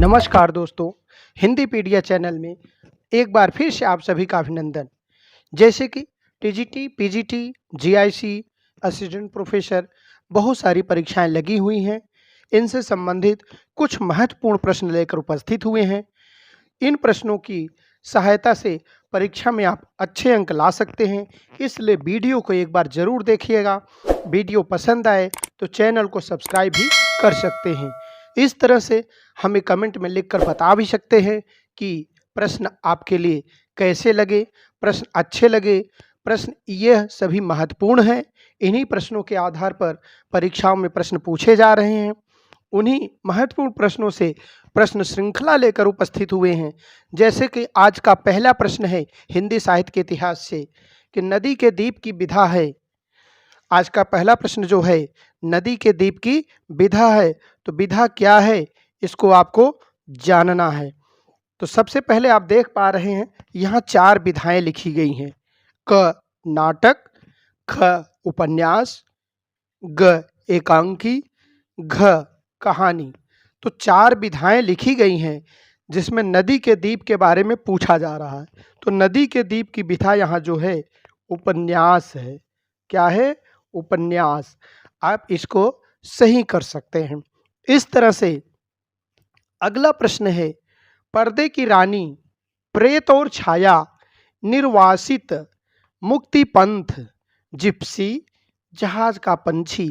नमस्कार दोस्तों, हिंदी पीडिया चैनल में एक बार फिर से आप सभी का अभिनंदन। जैसे कि TGT, PGT, GIC, assistant professor बहुत सारी परीक्षाएं लगी हुई हैं। इनसे संबंधित कुछ महत्वपूर्ण प्रश्न लेकर उपस्थित हुए हैं। इन प्रश्नों की सहायता से परीक्षा में आप अच्छे अंक ला सकते हैं, इसलिए वीडियो को एक बार ज़रूर देखिएगा। वीडियो पसंद आए तो चैनल को सब्सक्राइब भी कर सकते हैं। इस तरह से हमें कमेंट में लिखकर बता भी सकते हैं कि प्रश्न आपके लिए कैसे लगे, प्रश्न अच्छे लगे, प्रश्न यह सभी महत्वपूर्ण हैं। इन्हीं प्रश्नों के आधार पर परीक्षाओं में प्रश्न पूछे जा रहे हैं। उन्हीं महत्वपूर्ण प्रश्नों से प्रश्न श्रृंखला लेकर उपस्थित हुए हैं। जैसे कि आज का पहला प्रश्न है हिंदी साहित्य के इतिहास से कि नदी के दीप की विधा है। आज का पहला प्रश्न जो है नदी के दीप की विधा है, तो विधा क्या है इसको आपको जानना है। तो सबसे पहले आप देख पा रहे हैं यहाँ 4 विधाएं लिखी गई हैं। क नाटक, ख उपन्यास, ग एकांकी, घ कहानी। तो 4 विधाएं लिखी गई हैं जिसमें नदी के दीप के बारे में पूछा जा रहा है। तो नदी के दीप की विधा यहाँ जो है उपन्यास है। क्या है? उपन्यास। आप इसको सही कर सकते हैं। इस तरह से अगला प्रश्न है पर्दे की रानी, प्रेत और छाया, निर्वासित, मुक्ति पंथ, जिप्सी, जहाज का पंछी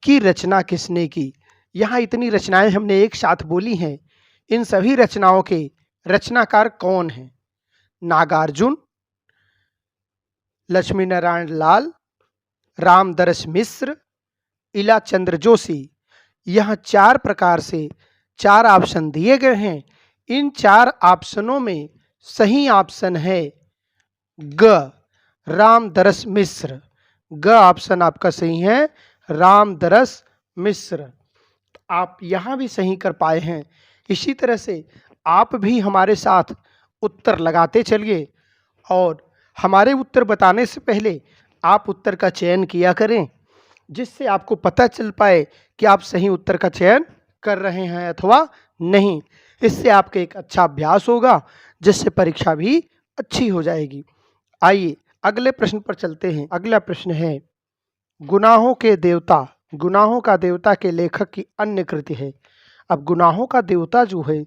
की रचना किसने की? यहाँ इतनी रचनाएं हमने एक साथ बोली हैं। इन सभी रचनाओं के रचनाकार कौन हैं? नागार्जुन, लक्ष्मी नारायण लाल, रामदरस मिश्र, इला चंद्र जोशी। यहाँ 4 प्रकार से 4 ऑप्शन दिए गए हैं। इन 4 ऑप्शनों में सही ऑप्शन है ग, रामदरस मिश्र। ग ऑप्शन आपका सही है, रामदरस मिश्र। आप यहाँ भी सही कर पाए हैं। इसी तरह से आप भी हमारे साथ उत्तर लगाते चलिए और हमारे उत्तर बताने से पहले आप उत्तर का चयन किया करें, जिससे आपको पता चल पाए कि आप सही उत्तर का चयन कर रहे हैं अथवा नहीं। इससे आपका एक अच्छा अभ्यास होगा, जिससे परीक्षा भी अच्छी हो जाएगी। आइए अगले प्रश्न पर चलते हैं। अगला प्रश्न है गुनाहों के देवता, गुनाहों का देवता के लेखक की अन्य कृति है। अब गुनाहों का देवता जो है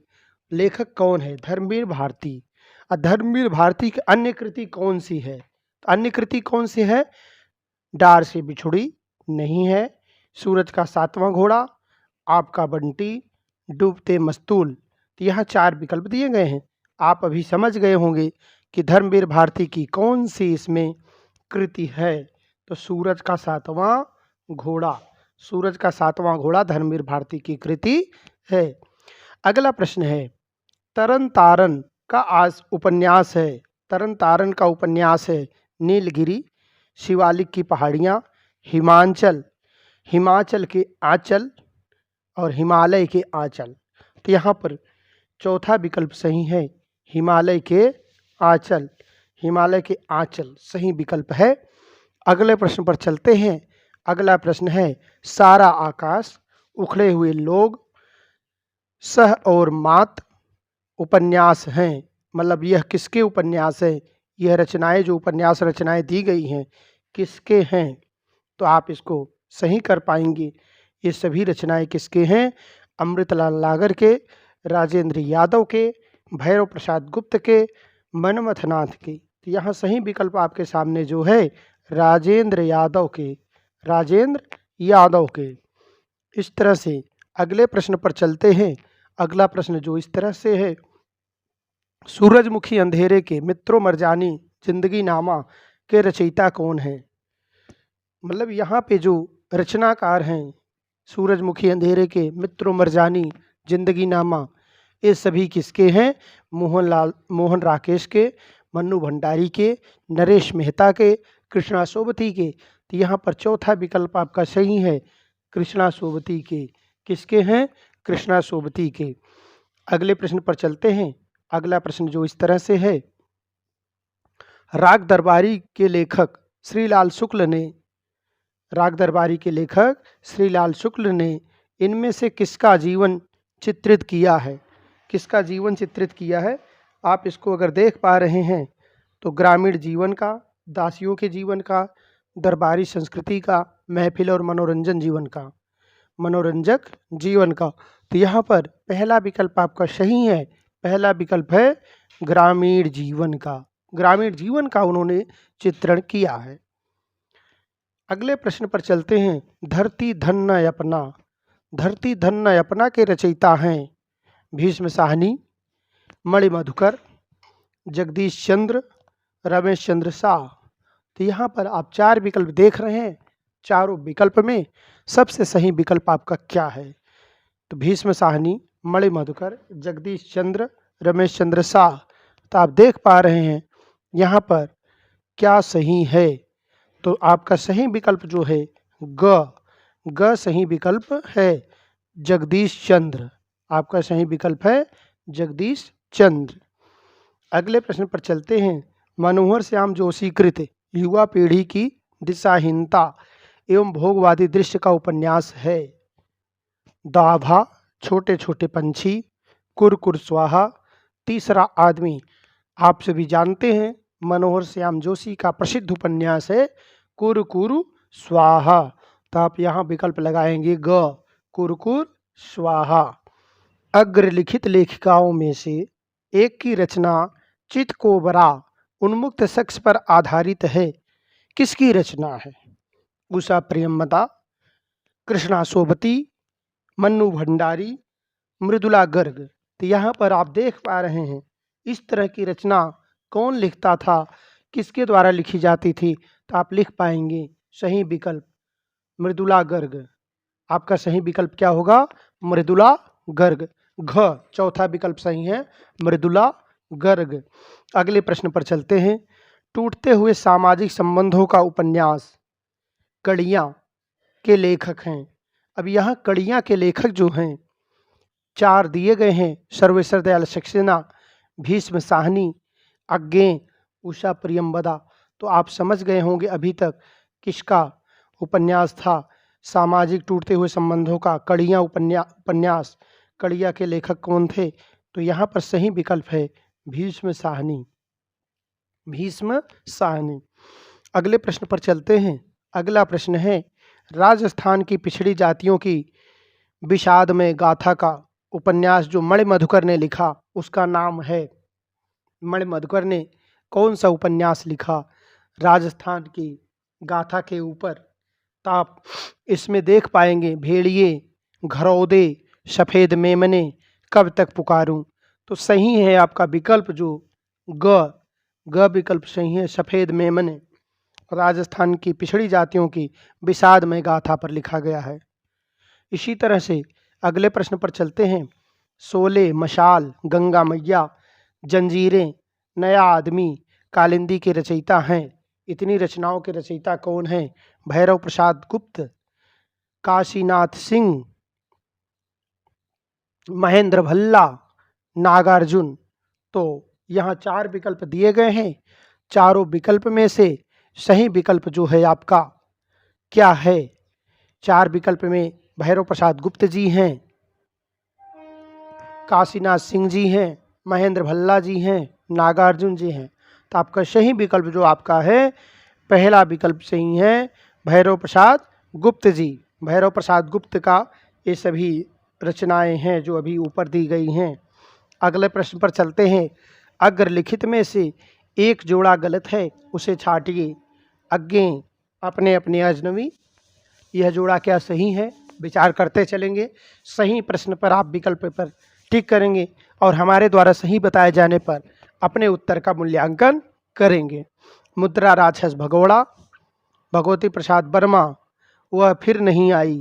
लेखक कौन है? धर्मवीर भारती। और धर्मवीर भारती की अन्य कृति कौन सी है? तो अन्य कृति कौन सी है? डार से बिछुड़ी नहीं है, सूरज का 7वां घोड़ा, आपका बंटी, डूबते मस्तूल। तो यहाँ 4 विकल्प दिए गए हैं। आप अभी समझ गए होंगे कि धर्मवीर भारती की कौन सी इसमें कृति है। तो सूरज का 7वां घोड़ा, सूरज का 7वां घोड़ा धर्मवीर भारती की कृति है। अगला प्रश्न है तरन तारन का आज उपन्यास है। तरन तारन का उपन्यास है नीलगिरी, शिवालिक की पहाड़ियाँ, हिमांचल, हिमाचल के आंचल और हिमालय के आंचल। तो यहाँ पर चौथा विकल्प सही है, हिमालय के आंचल। हिमालय के आंचल सही विकल्प है। अगले प्रश्न पर चलते हैं। अगला प्रश्न है सारा आकाश, उखड़े हुए लोग, सह और मात उपन्यास हैं। मतलब यह किसके उपन्यास है? यह रचनाएं जो उपन्यास रचनाएं दी गई हैं किसके हैं? तो आप इसको सही कर पाएंगे। ये सभी रचनाएं किसके हैं? अमृतलाल नागर के, राजेंद्र यादव के, भैरव प्रसाद गुप्त के, मनमथ नाथ के। तो यहाँ सही विकल्प आपके सामने जो है राजेंद्र यादव के, राजेंद्र यादव के। इस तरह से अगले प्रश्न पर चलते हैं। अगला प्रश्न जो इस तरह से है सूरजमुखी अंधेरे के, मित्रों मरजानी, जिंदगी नामा के रचयिता कौन है? मतलब यहाँ पे जो रचनाकार हैं सूरजमुखी अंधेरे के, मित्रों मरजानी, जिंदगी नामा, ये सभी किसके हैं? मोहन राकेश के, मन्नू भंडारी के, नरेश मेहता के, कृष्णा सोबती के। तो यहाँ पर चौथा विकल्प आपका सही है, कृष्णा सोबती के। किसके हैं? कृष्णा सोबती के। अगले प्रश्न पर चलते हैं। अगला प्रश्न जो इस तरह से है राग दरबारी के लेखक श्रीलाल शुक्ल ने, राग दरबारी के लेखक श्रीलाल शुक्ल ने इनमें से किसका जीवन चित्रित किया है? किसका जीवन चित्रित किया है? आप इसको अगर देख पा रहे हैं तो ग्रामीण जीवन का, दासियों के जीवन का, दरबारी संस्कृति का, महफिल और मनोरंजन जीवन का, मनोरंजक जीवन का। तो यहाँ पर पहला विकल्प आपका सही है। पहला विकल्प है ग्रामीण जीवन का। ग्रामीण जीवन का उन्होंने चित्रण किया है। अगले प्रश्न पर चलते हैं। धरती धन न अपना। धरती धन न अपना के रचयिता हैं भीष्म साहनी, मणि मधुकर, जगदीश चंद्र, रमेश चंद्र शाह। तो यहाँ पर आप 4 विकल्प देख रहे हैं। चारों विकल्प में सबसे सही विकल्प आपका क्या है? तो भीष्म साहनी, मणि मधुकर, जगदीश चंद्र, रमेश चंद्र शाह। तो आप देख पा रहे हैं यहाँ पर क्या सही है। तो आपका सही विकल्प जो है ग सही विकल्प है, जगदीश चंद्र। आपका सही विकल्प है जगदीश चंद्र। अगले प्रश्न पर चलते हैं। मनोहर श्याम जोशी कृत युवा पीढ़ी की दिशाहीनता एवं भोगवादी दृश्य का उपन्यास है। दाभा, छोटे छोटे पंछी, कुरकुर स्वाहा, तीसरा आदमी। आप सभी जानते हैं मनोहर श्याम जोशी का प्रसिद्ध उपन्यास है कुरकुर स्वाहा। तो आप यहाँ विकल्प लगाएंगे ग, कुरकुर स्वाहा। अग्रलिखित लेखिकाओं में से एक की रचना चित कोबरा उन्मुक्त शख्स पर आधारित है। किसकी रचना है? उषा प्रियमदा, कृष्णा सोबती, मन्नू भंडारी, मृदुला गर्ग। तो यहाँ पर आप देख पा रहे हैं इस तरह की रचना कौन लिखता था, किसके द्वारा लिखी जाती थी? तो आप लिख पाएंगे सही विकल्प मृदुला गर्ग। आपका सही विकल्प क्या होगा? मृदुला गर्ग। घ चौथा विकल्प सही है, मृदुला गर्ग। अगले प्रश्न पर चलते हैं। टूटते हुए सामाजिक संबंधों का उपन्यास कड़ियाँ के लेखक हैं। अब यहाँ कड़ियाँ के लेखक जो हैं 4 दिए गए हैं। सर्वेश्वर दयाल सक्सेना, भीष्म साहनी, अज्ञे, उषा प्रियमदा। तो आप समझ गए होंगे अभी तक किसका उपन्यास था सामाजिक टूटते हुए संबंधों का कड़ियाँ उपन्यास। कड़ियाँ के लेखक कौन थे? तो यहाँ पर सही विकल्प है भीष्म साहनी। भीष्म साहनी। अगले प्रश्न पर चलते हैं। अगला प्रश्न है राजस्थान की पिछड़ी जातियों की विषादमय गाथा का उपन्यास जो मणि मधुकर ने लिखा उसका नाम है। मणि मधुकर ने कौन सा उपन्यास लिखा राजस्थान की गाथा के ऊपर? तो आप इसमें देख पाएंगे भेड़िए, घरौदे, सफ़ेद मेमने, कब तक पुकारूं। तो सही है आपका विकल्प जो ग विकल्प सही है, सफ़ेद मेमने। राजस्थान की पिछड़ी जातियों की विषादमय गाथा पर लिखा गया है। इसी तरह से अगले प्रश्न पर चलते हैं। शोले, मशाल, गंगा मैया, जंजीरें, नया आदमी, कालिंदी के रचयिता हैं। इतनी रचनाओं के रचयिता कौन हैं? भैरव प्रसाद गुप्त, काशीनाथ सिंह, महेंद्र भल्ला, नागार्जुन। तो यहाँ 4 विकल्प दिए गए हैं। चारों विकल्प में से सही विकल्प जो है आपका क्या है? 4 विकल्प में भैरव प्रसाद गुप्त जी हैं, काशीनाथ सिंह जी हैं, महेंद्र भल्ला जी हैं, नागार्जुन जी हैं। तो आपका सही विकल्प जो आपका है पहला विकल्प सही है भैरव प्रसाद गुप्त जी। भैरव प्रसाद गुप्त का ये सभी रचनाएं हैं जो अभी ऊपर दी गई हैं। अगले प्रश्न पर चलते हैं। अग्रलिखित में से एक जोड़ा गलत है उसे छांटिए। अज्ञे, अपने अपने अजनबी। यह जोड़ा क्या सही है? विचार करते चलेंगे। सही प्रश्न पर आप विकल्प पर टिक करेंगे और हमारे द्वारा सही बताए जाने पर अपने उत्तर का मूल्यांकन करेंगे। मुद्रा राक्षस भगोड़ा, भगवती प्रसाद वर्मा, वह फिर नहीं आई,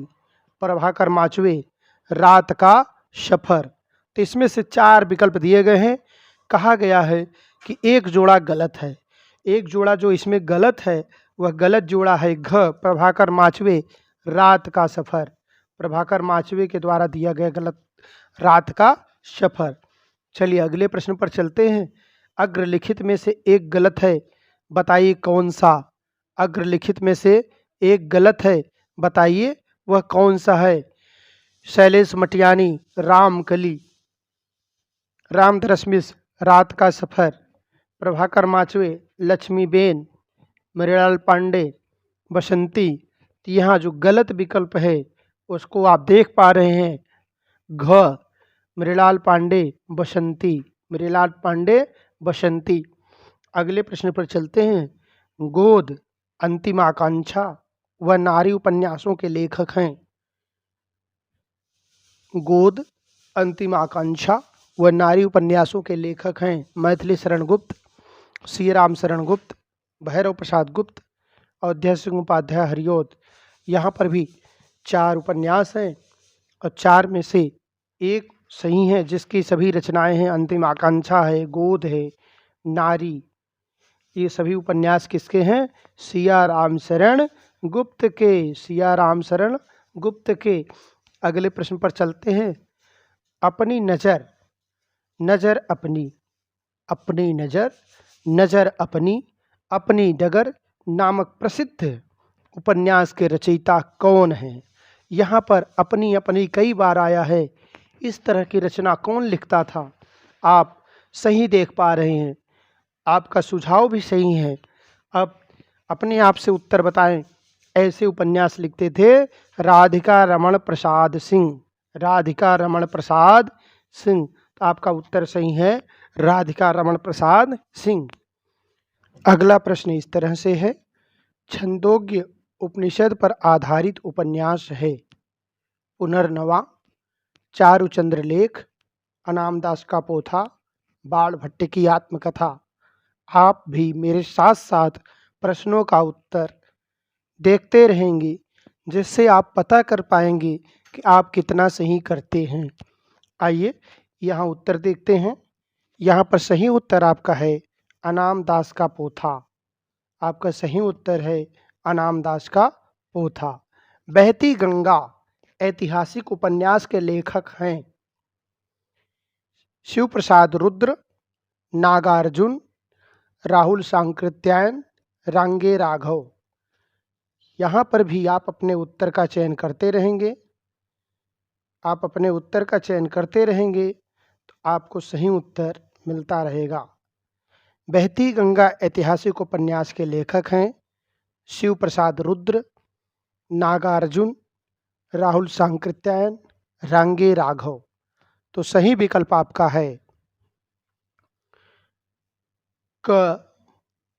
प्रभाकर माचवे, रात का सफर। तो इसमें से 4 विकल्प दिए गए हैं। कहा गया है कि एक जोड़ा गलत है। एक जोड़ा जो इसमें गलत है वह गलत जोड़ा है घ, प्रभाकर माचवे, रात का सफर। प्रभाकर माचवे के द्वारा दिया गया गलत रात का सफर। चलिए अगले प्रश्न पर चलते हैं। अग्रलिखित में से एक गलत है, बताइए कौन सा? अग्रलिखित में से एक गलत है, बताइए वह कौन सा है? शैलेश मटियानी, रामकली, रामधरस मिश्र रात का सफर, प्रभाकर माचवे लक्ष्मीबेन, मृणाल पांडे बसंती। तो यहाँ जो गलत विकल्प है उसको आप देख पा रहे हैं, घ मृणाल पांडे बसंती, मृणाल पांडे बसंती। अगले प्रश्न पर चलते हैं। गोद अंतिम आकांक्षा व नारी उपन्यासों के लेखक हैं। गोद अंतिम आकांक्षा व नारी उपन्यासों के लेखक हैं मैथिली शरण गुप्त, सी राम शरण गुप्त, भैरव प्रसाद गुप्त, अयोध्या सिंह उपाध्याय हरिऔध। यहाँ पर भी 4 उपन्यास हैं और 4 में से एक सही है, जिसकी सभी रचनाएं हैं। अंतिम आकांक्षा है, गोद है, नारी, ये सभी उपन्यास किसके हैं? सिया राम शरण गुप्त के, सिया राम शरण गुप्त के। अगले प्रश्न पर चलते हैं। अपनी नज़र, नज़र अपनी, अपनी नज़र, नज़र अपनी, अपनी डगर नामक प्रसिद्ध उपन्यास के रचयिता कौन हैं? यहाँ पर अपनी अपनी कई बार आया है। इस तरह की रचना कौन लिखता था? आप सही देख पा रहे हैं, आपका सुझाव भी सही है। अब अपने आप से उत्तर बताएं। ऐसे उपन्यास लिखते थे राधिका रमण प्रसाद सिंह, राधिका रमण प्रसाद सिंह। तो आपका उत्तर सही है, राधिका रमण प्रसाद सिंह। अगला प्रश्न इस तरह से है। छंदोग्य उपनिषद पर आधारित उपन्यास है। पुनर्नवा, चारुचंद्र लेख, अनामदास का पोथा, बाण भट्ट की आत्मकथा। आप भी मेरे साथ साथ प्रश्नों का उत्तर देखते रहेंगे, जिससे आप पता कर पाएंगे कि आप कितना सही करते हैं। आइए यहाँ उत्तर देखते हैं। यहाँ पर सही उत्तर आपका है अनामदास का पोथा। आपका सही उत्तर है अनामदास का पोथा। बहती गंगा ऐतिहासिक उपन्यास के लेखक हैं शिव प्रसाद रुद्र, नागार्जुन, राहुल सांकृत्यायन, रांगे राघव। यहाँ पर भी आप अपने उत्तर का चयन करते रहेंगे, आप अपने उत्तर का चयन करते रहेंगे तो आपको सही उत्तर मिलता रहेगा। बहती गंगा ऐतिहासिक उपन्यास के लेखक हैं शिव प्रसाद रुद्र, नागार्जुन, राहुल सांकृत्यायन, रांगे राघव। तो सही विकल्प आपका है क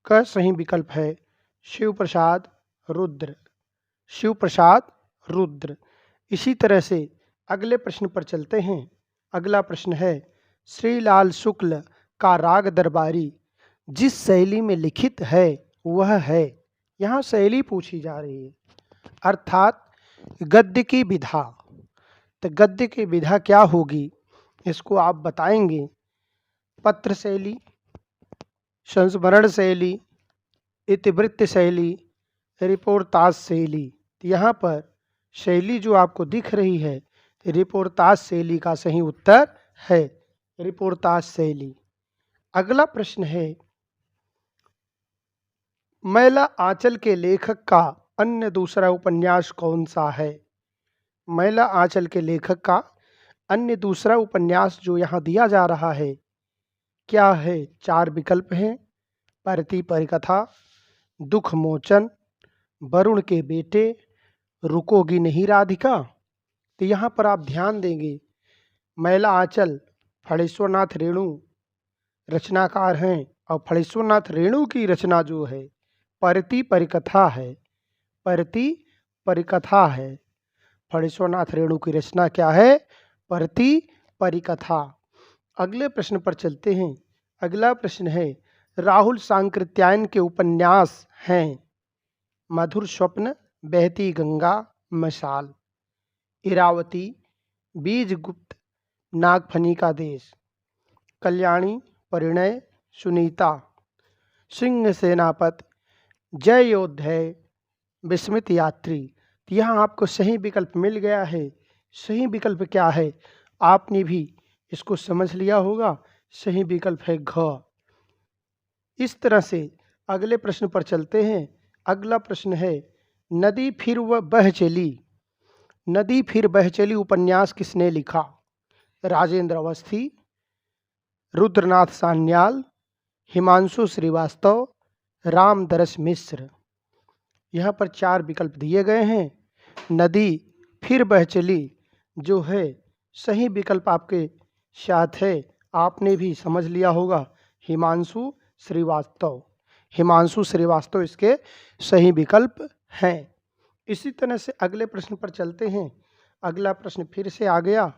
सही विकल्प है शिव प्रसाद रुद्र, शिव प्रसाद रुद्र। इसी तरह से अगले प्रश्न पर चलते हैं। अगला प्रश्न है, श्रीलाल शुक्ल का राग दरबारी जिस शैली में लिखित है वह है। यहाँ शैली पूछी जा रही है, अर्थात गद्य की विधा। तो गद्य की विधा क्या होगी इसको आप बताएंगे। पत्र शैली, संस्मरण शैली, इतिवृत्त शैली, रिपोर्ताज शैली। तो यहाँ पर शैली जो आपको दिख रही है रिपोर्ताज शैली का सही उत्तर है, रिपोर्ताज शैली। अगला प्रश्न है, मैला आंचल के लेखक का अन्य दूसरा उपन्यास कौन सा है? मैला आंचल के लेखक का अन्य दूसरा उपन्यास जो यहाँ दिया जा रहा है क्या है? 4 विकल्प हैं, परती परिकथा, दुख मोचन, वरुण के बेटे, रुकोगी नहीं राधिका। तो यहाँ पर आप ध्यान देंगे, मैला आंचल फणेश्वरनाथ रेणु रचनाकार हैं और फणेश्वरनाथ रेणु की रचना जो है परती परिकथा है, परती परिकथा है। फणेश्वरनाथ रेणु की रचना क्या है? परती परिकथा। अगले प्रश्न पर चलते हैं। अगला प्रश्न है, राहुल सांकृत्यायन के उपन्यास हैं मधुर स्वप्न, बहती गंगा, मशाल, इरावती, बीजगुप्त, नागफनी का देश, कल्याणी, परिणय, सुनीता, सिंह सेनापत, जय योध्याय, विस्मित यात्री। यहाँ आपको सही विकल्प मिल गया है। सही विकल्प क्या है आपने भी इसको समझ लिया होगा। सही विकल्प है घ। इस तरह से अगले प्रश्न पर चलते हैं। अगला प्रश्न है, नदी फिर वह बह चली, नदी फिर बह चली उपन्यास किसने लिखा? राजेंद्र अवस्थी, रुद्रनाथ सान्याल, हिमांशु श्रीवास्तव, रामदरस मिश्र। यहाँ पर 4 विकल्प दिए गए हैं। नदी फिर बह चली जो है सही विकल्प आपके साथ है, आपने भी समझ लिया होगा, हिमांशु श्रीवास्तव। हिमांशु श्रीवास्तव इसके सही विकल्प हैं। इसी तरह से अगले प्रश्न पर चलते हैं। अगला प्रश्न फिर से आ गया।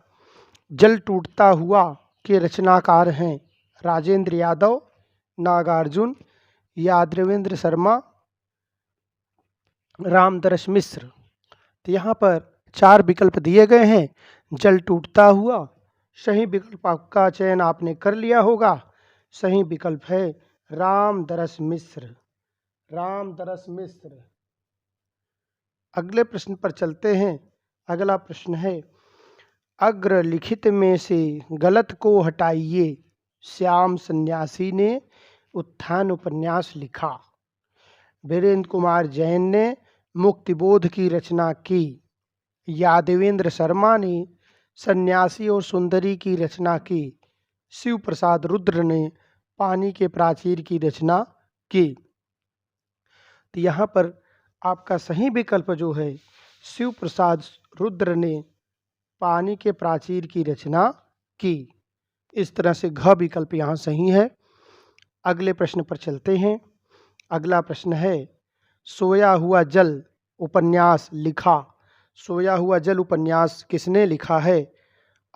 जल टूटता हुआ के रचनाकार हैं राजेंद्र यादव, नागार्जुन, यादवेंद्र शर्मा, रामदरस मिश्र। तो यहाँ पर 4 विकल्प दिए गए हैं। जल टूटता हुआ, सही विकल्प आपका चयन आपने कर लिया होगा। सही विकल्प है रामदरस मिश्र। रामदरस मिश्र। अगले प्रश्न पर चलते हैं। अगला प्रश्न है, अग्रलिखित में से गलत को हटाइए। श्याम सन्यासी ने उत्थान उपन्यास लिखा। वीरेंद्र कुमार जैन ने मुक्तिबोध की रचना की। यादवेंद्र शर्मा ने सन्यासी और सुंदरी की रचना की। शिव प्रसाद रुद्र ने पानी के प्राचीर की रचना की। तो यहाँ पर आपका सही विकल्प जो है, शिव प्रसाद रुद्र ने पानी के प्राचीर की रचना की। इस तरह से घ विकल्प यहाँ सही है। अगले प्रश्न पर चलते हैं। अगला प्रश्न है, सोया हुआ जल उपन्यास लिखा। सोया हुआ जल उपन्यास किसने लिखा है?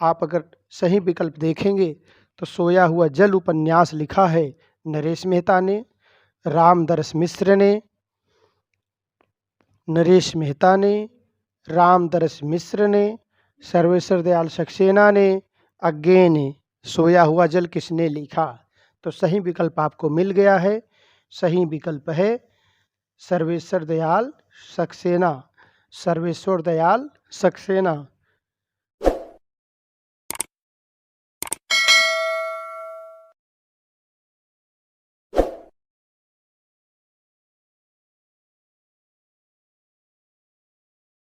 आप अगर सही विकल्प देखेंगे तो सोया हुआ जल उपन्यास लिखा है नरेश मेहता ने, रामदरस मिश्र ने, नरेश मेहता ने, रामदरस मिश्र ने, सर्वेश्वर दयाल सक्सेना ने, अज्ञे ने। सोया हुआ जल किसने लिखा? तो सही विकल्प आपको मिल गया है। सही विकल्प है सर्वेश्वर दयाल सक्सेना। सर्वेश्वर दयाल सक्सेना